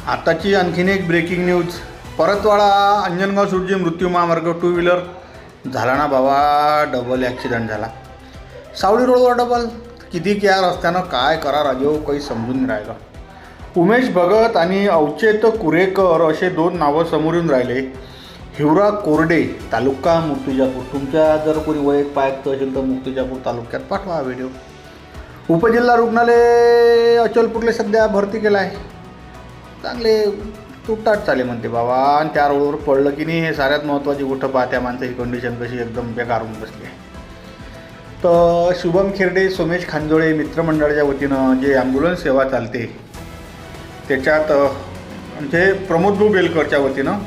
आताची आणखीन एक ब्रेकिंग न्यूज. परतवाडा अंजनगाव सुरजी मृत्यू महामार्ग 2 व्हीलर झाला ना बाबा, डबल ॲक्सिडेंट झाला. सावळी रोडवर डबल. किती या रस्त्यानं काय करा राजेव, काही समजून नाही राहिलं. उमेश भगत आणि अवचेत कुरेकर असे 2 नावं समोर येऊन राहिले. हिवरा कोरडे, तालुका मूर्तिजापूर. तुमच्या जर कोणी वैयक पायक्त असेल तर मूर्तिजापूर तालुक्यात पाठवा व्हिडिओ. उपजिल्हा रुग्णालय अचलपूरले सध्या भरती केला आहे. चांगले तुटताट चाले म्हणते बाबा. आणि त्या रोडवर पडलं की नाही, हे साऱ्यात महत्त्वाची गोष्ट पाहत्या माणसाची कंडिशन कशी एकदम बेकार होऊन बसली आहे. तर शुभम खेरडे, सोमेश खांजोळे मित्रमंडळाच्या वतीनं जे ॲम्ब्युलन्स सेवा चालते त्याच्यात म्हणजे प्रमोदभाऊ बेलकरच्या वतीनं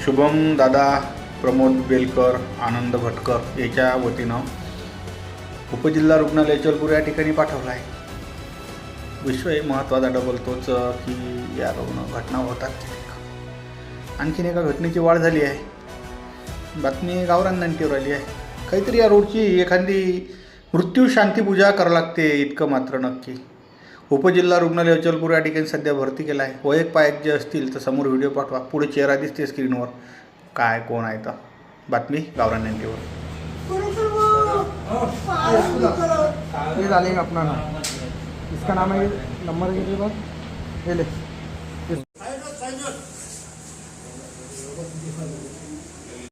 शुभम दादा, प्रमोद बेलकर, आनंद भटकर याच्या वतीनं उपजिल्हा रुग्णालय अचलपूर या ठिकाणी पाठवला आहे. विषय महत्त्वाचा डबल तोच की या घटना होतात. आणखीन एका घटनेची वाढ झाली आहे. बातमी गावरान नांटीवर आली आहे. काहीतरी या रोडची एखादी मृत्यू शांतीपूजा करावं लागते इतकं मात्र नक्की. उपजिल्हा रुग्णालय अचलपूर या ठिकाणी सध्या भरती केला आहे. वैयक पायक जे असतील तर समोर व्हिडिओ पाठवा. पुढे चेहरा दिसते स्क्रीनवर, काय कोण आहे तर. बातमी गावरान नांटीवर. ये डालेंगे अपना नाम, इसका नाम है, नंबर कीजिए बस, ये ले.